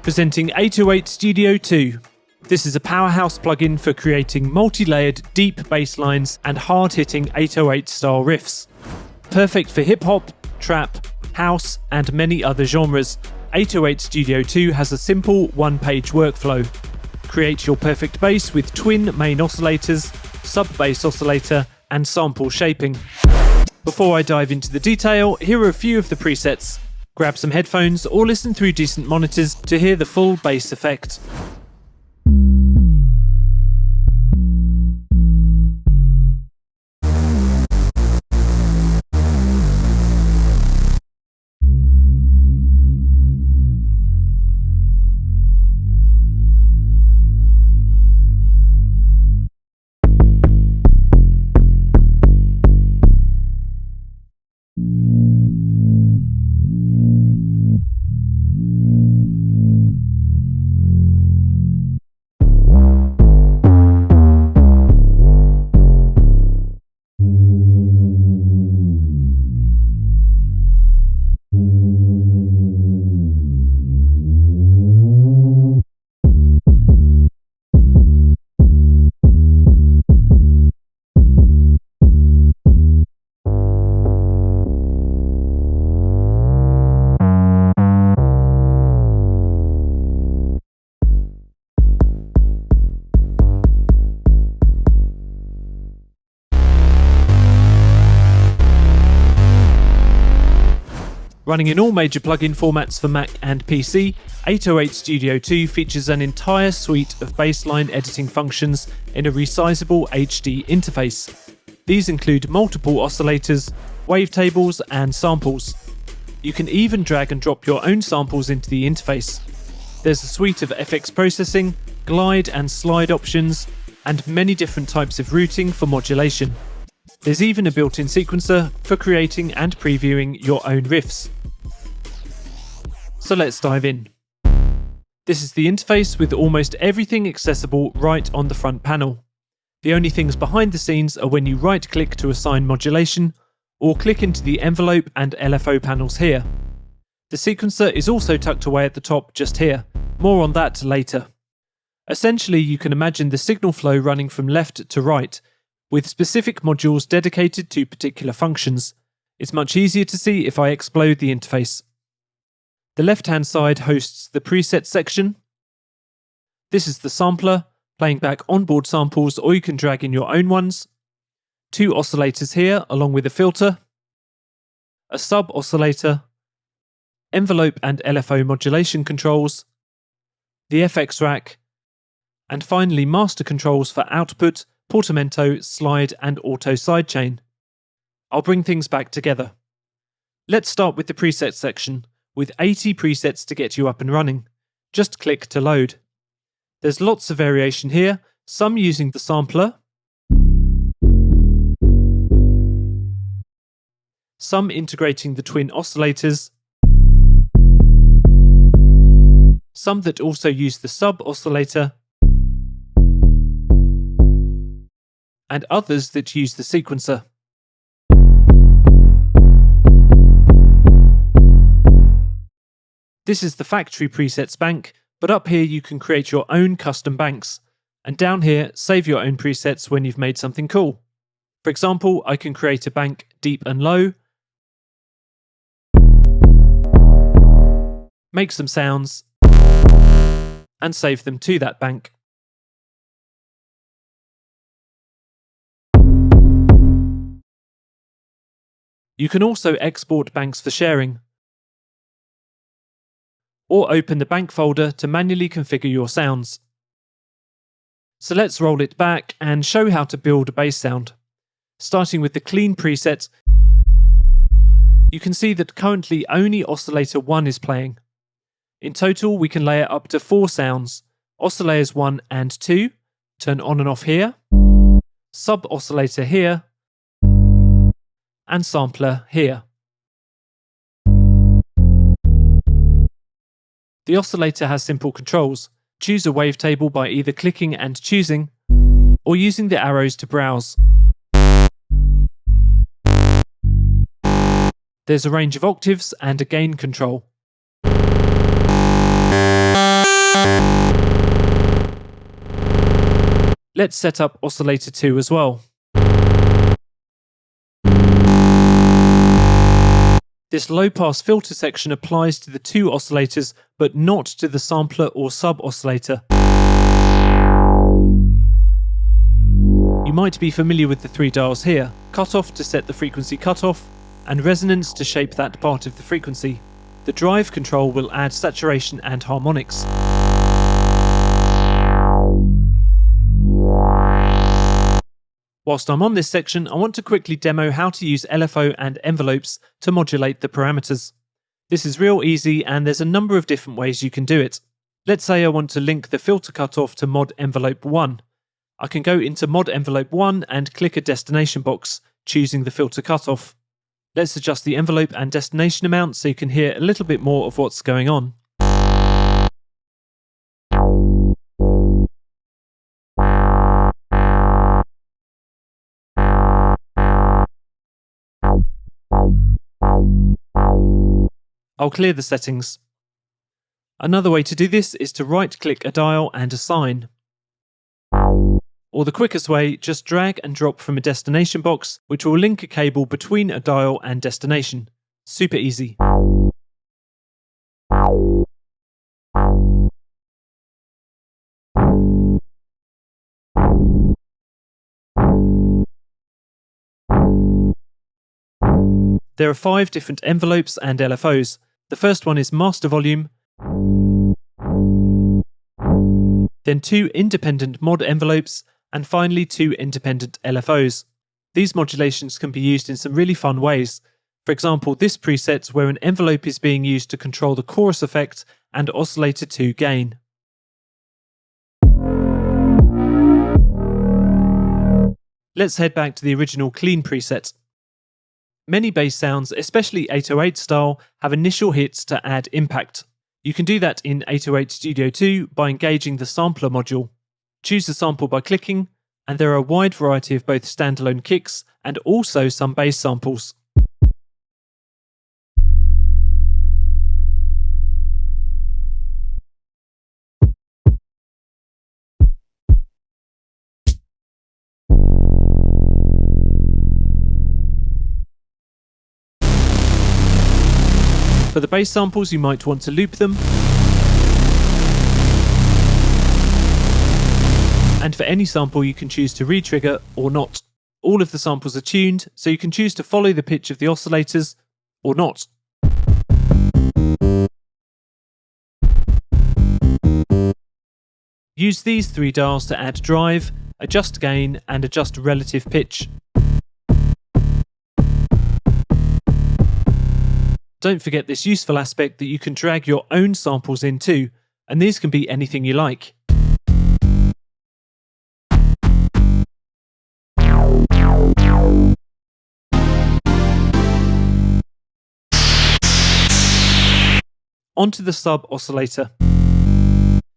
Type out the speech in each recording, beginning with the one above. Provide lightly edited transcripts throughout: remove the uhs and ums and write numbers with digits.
Presenting 808 Studio 2. This is a powerhouse plugin for creating multi-layered, deep bass lines and hard-hitting 808 style riffs. Perfect for hip-hop, trap, house and many other genres, 808 Studio 2 has a simple one-page workflow. Create your perfect bass with twin main oscillators, sub-bass oscillator and sample shaping. Before I dive into the detail, here are a few of the presets. Grab some headphones or listen through decent monitors to hear the full bass effect. Running in all major plugin formats for Mac and PC, 808 Studio 2 features an entire suite of bassline editing functions in a resizable HD interface. These include multiple oscillators, wavetables and samples. You can even drag and drop your own samples into the interface. There's a suite of FX processing, glide and slide options, and many different types of routing for modulation. There's even a built-in sequencer for creating and previewing your own riffs. So let's dive in. This is the interface with almost everything accessible right on the front panel. The only things behind the scenes are when you right-click to assign modulation, or click into the envelope and LFO panels here. The sequencer is also tucked away at the top just here. More on that later. Essentially, you can imagine the signal flow running from left to right, with specific modules dedicated to particular functions. It's much easier to see if I explode the interface. The left-hand side hosts the preset section. This is the sampler, playing back onboard samples, or you can drag in your own ones. 2 oscillators here, along with a filter. A sub-oscillator. Envelope and LFO modulation controls. The FX rack. And finally master controls for output, portamento, slide and auto sidechain. I'll bring things back together. Let's start with the preset section, with 80 presets to get you up and running. Just click to load. There's lots of variation here, some using the sampler, some integrating the twin oscillators, some that also use the sub-oscillator, and others that use the sequencer. This is the factory presets bank, but up here you can create your own custom banks, and down here save your own presets when you've made something cool. For example, I can create a bank deep and low, make some sounds, and save them to that bank. You can also export banks for sharing, or open the bank folder to manually configure your sounds. So let's roll it back and show how to build a bass sound. Starting with the clean preset, you can see that currently only oscillator 1 is playing. In total, we can layer up to 4 sounds, oscillators 1 and 2, turn on and off here, sub-oscillator here, and sampler here. The oscillator has simple controls. Choose a wavetable by either clicking and choosing, or using the arrows to browse. There's a range of octaves and a gain control. Let's set up Oscillator 2 as well. This low-pass filter section applies to the two oscillators, but not to the sampler or sub-oscillator. You might be familiar with the three dials here: cutoff to set the frequency cutoff, and resonance to shape that part of the frequency. The drive control will add saturation and harmonics. Whilst I'm on this section, I want to quickly demo how to use LFO and envelopes to modulate the parameters. This is real easy, and there's a number of different ways you can do it. Let's say I want to link the filter cutoff to mod envelope 1. I can go into mod envelope 1 and click a destination box, choosing the filter cutoff. Let's adjust the envelope and destination amount so you can hear a little bit more of what's going on. I'll clear the settings. Another way to do this is to right-click a dial and assign. Or the quickest way, just drag and drop from a destination box, which will link a cable between a dial and destination. Super easy. There are 5 different envelopes and LFOs. The first one is master volume, then 2 independent mod envelopes, and finally 2 independent LFOs. These modulations can be used in some really fun ways. For example, this preset where an envelope is being used to control the chorus effect and oscillator 2 gain. Let's head back to the original clean preset. Many bass sounds, especially 808 style, have initial hits to add impact. You can do that in 808 Studio 2 by engaging the sampler module. Choose the sample by clicking, and there are a wide variety of both standalone kicks and also some bass samples. For the bass samples, you might want to loop them. And for any sample, you can choose to re-trigger or not. All of the samples are tuned, so you can choose to follow the pitch of the oscillators or not. Use these 3 dials to add drive, adjust gain, and adjust relative pitch. Don't forget this useful aspect that you can drag your own samples in too, and these can be anything you like. Onto the sub-oscillator.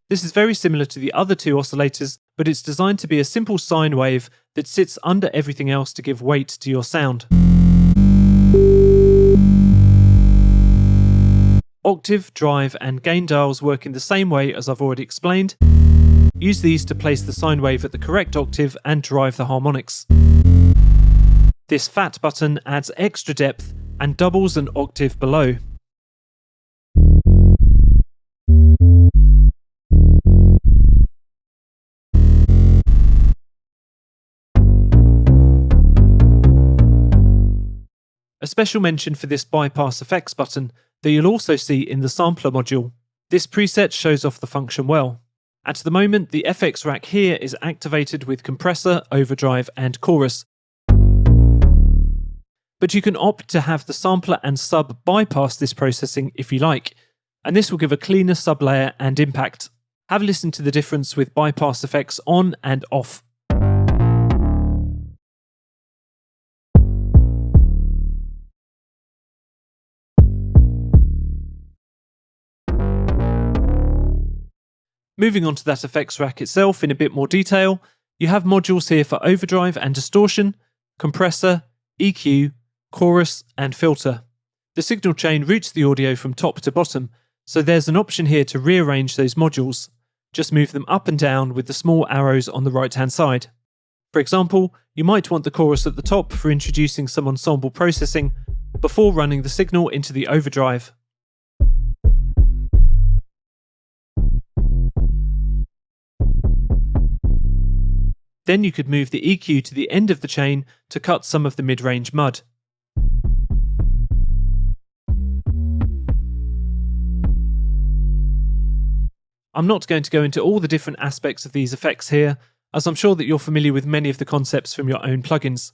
This is very similar to the other 2 oscillators, but it's designed to be a simple sine wave that sits under everything else to give weight to your sound. Octave, drive, and gain dials work in the same way as I've already explained. Use these to place the sine wave at the correct octave and drive the harmonics. This fat button adds extra depth and doubles an octave below. A special mention for this bypass effects button that you'll also see in the sampler module. This preset shows off the function well. At the moment, the FX rack here is activated with compressor, overdrive, and chorus. But you can opt to have the sampler and sub bypass this processing if you like, and this will give a cleaner sublayer and impact. Have a listen to the difference with bypass effects on and off. Moving on to that effects rack itself in a bit more detail, you have modules here for overdrive and distortion, compressor, EQ, chorus, and filter. The signal chain routes the audio from top to bottom, so there's an option here to rearrange those modules. Just move them up and down with the small arrows on the right-hand side. For example, you might want the chorus at the top for introducing some ensemble processing before running the signal into the overdrive. Then you could move the EQ to the end of the chain to cut some of the mid-range mud. I'm not going to go into all the different aspects of these effects here, as I'm sure that you're familiar with many of the concepts from your own plugins,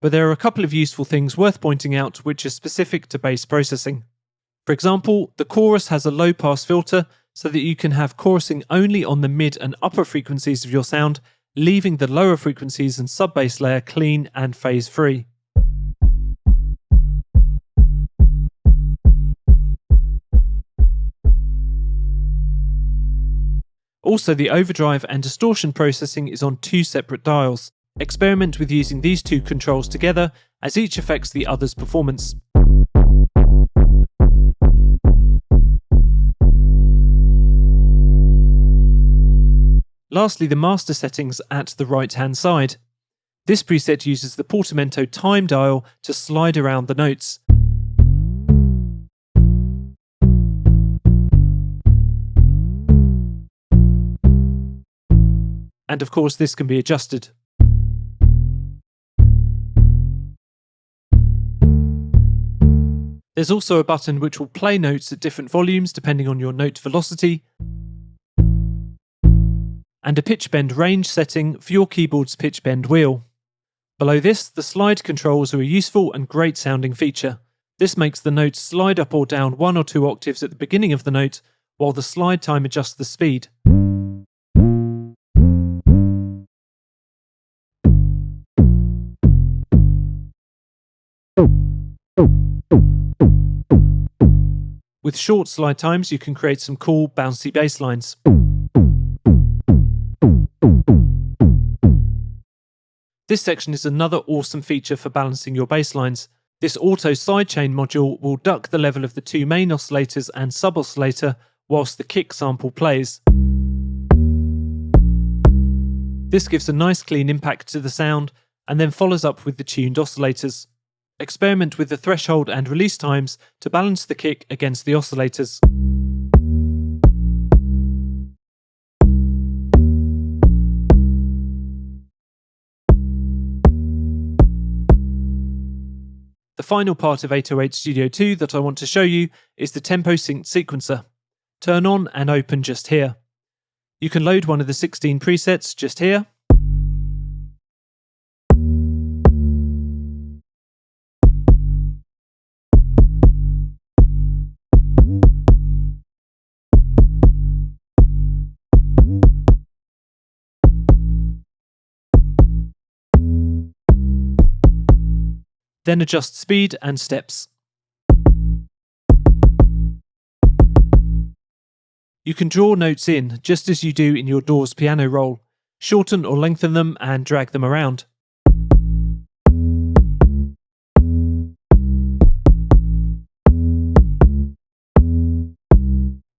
but there are a couple of useful things worth pointing out which are specific to bass processing. For example, the chorus has a low-pass filter so that you can have chorusing only on the mid and upper frequencies of your sound, leaving the lower frequencies and sub-bass layer clean and phase-free. Also, the overdrive and distortion processing is on 2 separate dials. Experiment with using these 2 controls together, as each affects the other's performance. Lastly, the master settings at the right-hand side. This preset uses the portamento time dial to slide around the notes. And of course, this can be adjusted. There's also a button which will play notes at different volumes depending on your note velocity, and a pitch bend range setting for your keyboard's pitch bend wheel. Below this, the slide controls are a useful and great sounding feature. This makes the notes slide up or down 1 or 2 octaves at the beginning of the note, while the slide time adjusts the speed. With short slide times, you can create some cool, bouncy bass lines. This section is another awesome feature for balancing your bass lines. This auto sidechain module will duck the level of the 2 main oscillators and sub-oscillator whilst the kick sample plays. This gives a nice clean impact to the sound and then follows up with the tuned oscillators. Experiment with the threshold and release times to balance the kick against the oscillators. The final part of 808 Studio 2 that I want to show you is the tempo synced sequencer. Turn on and open just here. You can load one of the 16 presets just here. Then adjust speed and steps. You can draw notes in just as you do in your DAW's piano roll. Shorten or lengthen them and drag them around.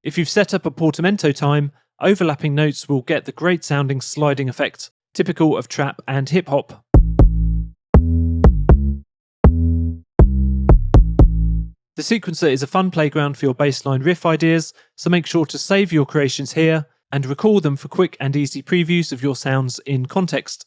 If you've set up a portamento time, overlapping notes will get the great sounding sliding effect, typical of trap and hip hop. The sequencer is a fun playground for your bassline riff ideas, so make sure to save your creations here and record them for quick and easy previews of your sounds in context.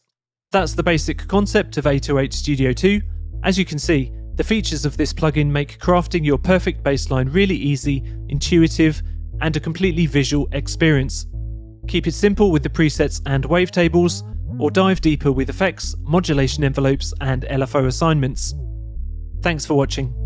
That's the basic concept of 808 Studio 2. As you can see, the features of this plugin make crafting your perfect bassline really easy, intuitive, and a completely visual experience. Keep it simple with the presets and wavetables, or dive deeper with effects, modulation envelopes, and LFO assignments. Thanks for watching.